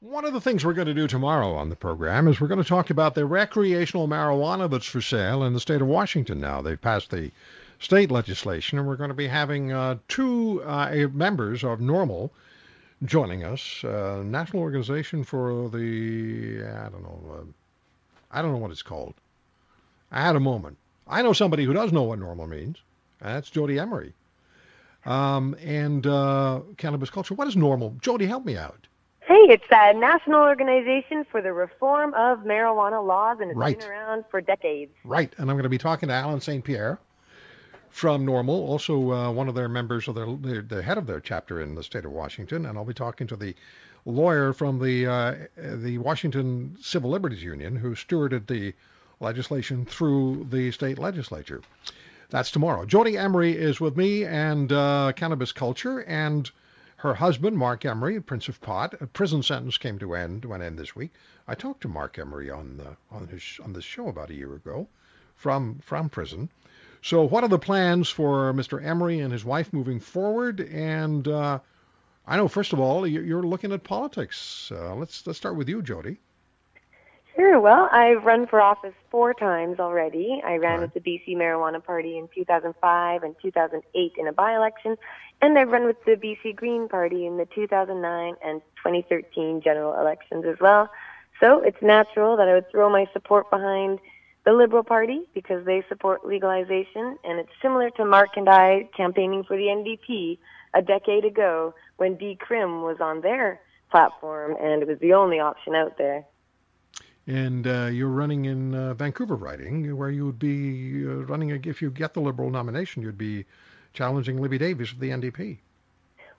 One of the things we're going to do tomorrow on the program is we're going to talk about the recreational marijuana that's for sale in the state of Washington now. They've passed the state legislation, and we're going to be having two members of NORML joining us, National Organization for the, I don't know what it's called. I had a moment. I know somebody who does know what NORML means, and that's Jodie Emery. And Cannabis Culture. What is NORML? Jodie, help me out. Hey, it's a national organization for the reform of marijuana laws, and it's been around for decades. Right, and I'm going to be talking to Alan St. Pierre from NORML, also one of their members of the head of their chapter in the state of Washington, and I'll be talking to the lawyer from the Washington Civil Liberties Union who stewarded the legislation through the state legislature. That's tomorrow. Jodie Emery is with me and Cannabis Culture, and her husband, Marc Emery, Prince of Pot. A prison sentence came to an end this week. I talked to Marc Emery on this show about a year ago from prison. So what are the plans for Mr. Emery and his wife moving forward? And I know, first of all, you're looking at politics. Let's start with you, Jodie. Sure. Well, I've run for office 4 times already. I ran with the BC Marijuana Party in 2005 and 2008 in a by-election, and I've run with the BC Green Party in the 2009 and 2013 general elections as well. So it's natural that I would throw my support behind the Liberal Party because they support legalization, and it's similar to Marc and I campaigning for the NDP a decade ago when decrim was on their platform, and it was the only option out there. And you're running in Vancouver riding, where you would be running, if you get the Liberal nomination, you'd be challenging Libby Davies of the NDP.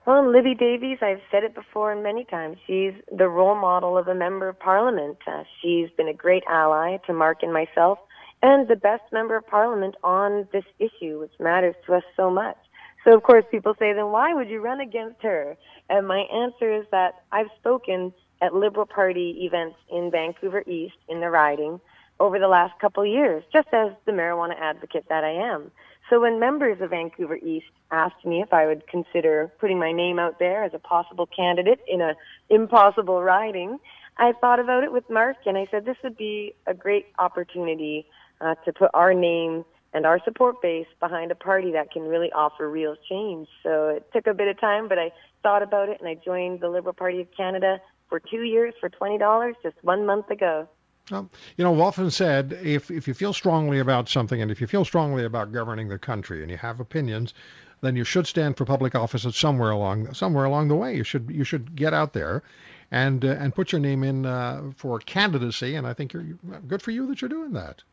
Well, Libby Davies, I've said it before many times, she's the role model of a member of Parliament. She's been a great ally to Marc and myself, and the best member of Parliament on this issue, which matters to us so much. So, of course, people say, then why would you run against her? And my answer is that I've spoken at Liberal Party events in Vancouver East in the riding over the last couple of years, just as the marijuana advocate that I am. So when members of Vancouver East asked me if I would consider putting my name out there as a possible candidate in an impossible riding, I thought about it with Marc, and I said this would be a great opportunity to put our name and our support base behind a party that can really offer real change. So it took a bit of time, but I thought about it, and I joined the Liberal Party of Canada for 2 years for $20 just 1 month ago. Well, you know, I've often said if you feel strongly about something, and if you feel strongly about governing the country, and you have opinions, then you should stand for public office at somewhere along the way. You should get out there and put your name in for candidacy. And I think you're good for you that you're doing that.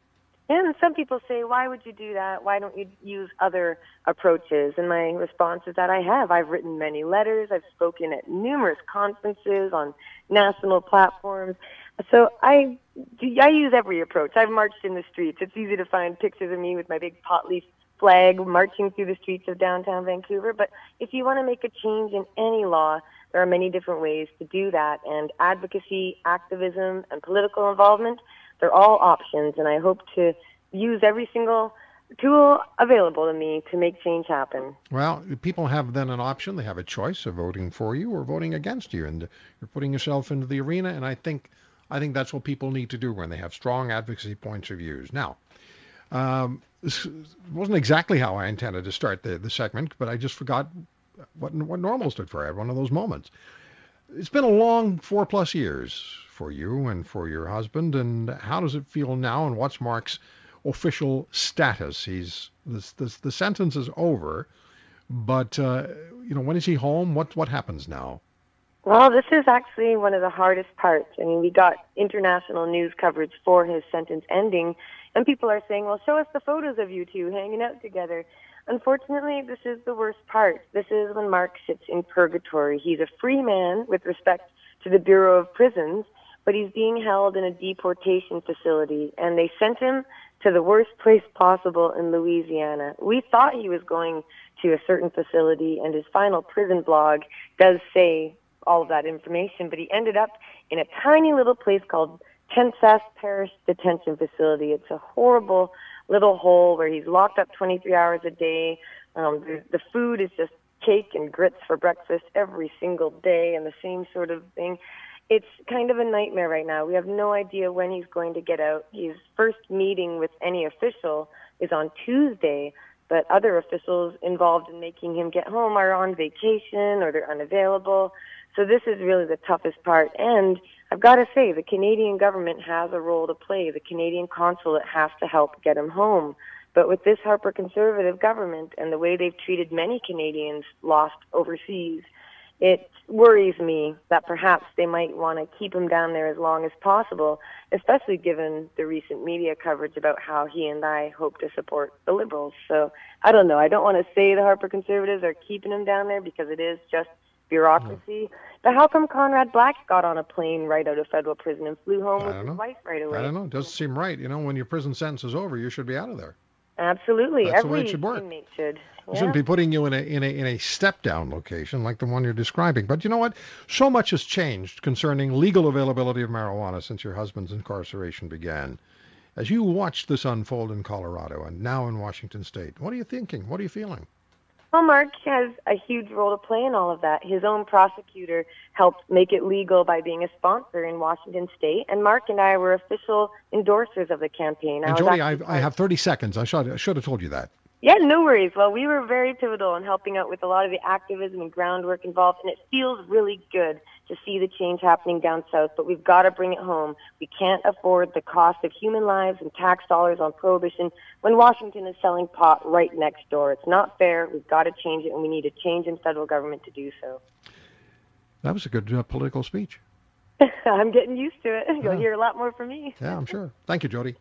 And some people say, why would you do that? Why don't you use other approaches? And my response is that I have. I've written many letters. I've spoken at numerous conferences on national platforms. So I use every approach. I've marched in the streets. It's easy to find pictures of me with my big pot leaf flag marching through the streets of downtown Vancouver. But if you want to make a change in any law, there are many different ways to do that. And advocacy, activism, and political involvement, they're all options, and I hope to use every single tool available to me to make change happen. Well, people have then an option. They have a choice of voting for you or voting against you, and you're putting yourself into the arena, and I think that's what people need to do when they have strong advocacy points of views. Now, this wasn't exactly how I intended to start the segment, but I just forgot what NORML stood for. I had one of those moments. It's been a long 4+ years for you and for your husband, and how does it feel now, and what's Marc's official status? The sentence is over, but when is he home? What happens now? Well, this is actually one of the hardest parts. I mean, we got international news coverage for his sentence ending, and people are saying, well, show us the photos of you two hanging out together. Unfortunately, this is the worst part. This is when Marc sits in purgatory. He's a free man with respect to the Bureau of Prisons, but he's being held in a deportation facility, and they sent him to the worst place possible in Louisiana. We thought he was going to a certain facility, and his final prison blog does say all of that information, but he ended up in a tiny little place called Kansas Parish Detention Facility. It's a horrible little hole where he's locked up 23 hours a day. The food is just cake and grits for breakfast every single day and the same sort of thing. It's kind of a nightmare right now. We have no idea when he's going to get out. His first meeting with any official is on Tuesday, but other officials involved in making him get home are on vacation or they're unavailable. So this is really the toughest part. And I've got to say, the Canadian government has a role to play. The Canadian consulate has to help get him home. But with this Harper Conservative government and the way they've treated many Canadians lost overseas, it worries me that perhaps they might want to keep him down there as long as possible, especially given the recent media coverage about how he and I hope to support the Liberals. So I don't know. I don't want to say the Harper Conservatives are keeping him down there because it is just bureaucracy. But how come Conrad Black got on a plane right out of federal prison and flew home with his wife right away? I don't know. It doesn't seem right. When your prison sentence is over, you should be out of there. Absolutely. That's the way it should work. Inmate should. We shouldn't be putting you in a step-down location like the one you're describing. But you know what? So much has changed concerning legal availability of marijuana since your husband's incarceration began. As you watch this unfold in Colorado and now in Washington State, what are you thinking? What are you feeling? Well, Mark has a huge role to play in all of that. His own prosecutor helped make it legal by being a sponsor in Washington State, and Mark and I were official endorsers of the campaign. And Jodie, I have 30 seconds. I should have told you that. Yeah, no worries. Well, we were very pivotal in helping out with a lot of the activism and groundwork involved, and it feels really good to see the change happening down south, but we've got to bring it home. We can't afford the cost of human lives and tax dollars on prohibition when Washington is selling pot right next door. It's not fair. We've got to change it, and we need a change in federal government to do so. That was a good political speech. I'm getting used to it. You'll hear a lot more from me. Yeah, I'm sure. Thank you, Jodie.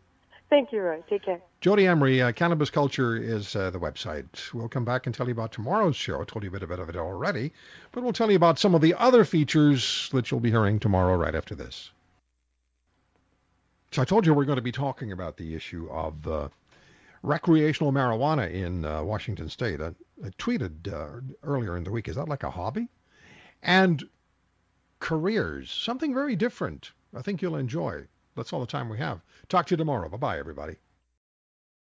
Thank you, Roy. Take care. Jodie Emery, Cannabis Culture is the website. We'll come back and tell you about tomorrow's show. I told you a bit of it already, but we'll tell you about some of the other features that you'll be hearing tomorrow right after this. So I told you we're going to be talking about the issue of recreational marijuana in Washington State. I tweeted earlier in the week, is that like a hobby? And careers, something very different. I think you'll enjoy. That's all the time we have. Talk to you tomorrow. Bye-bye, everybody.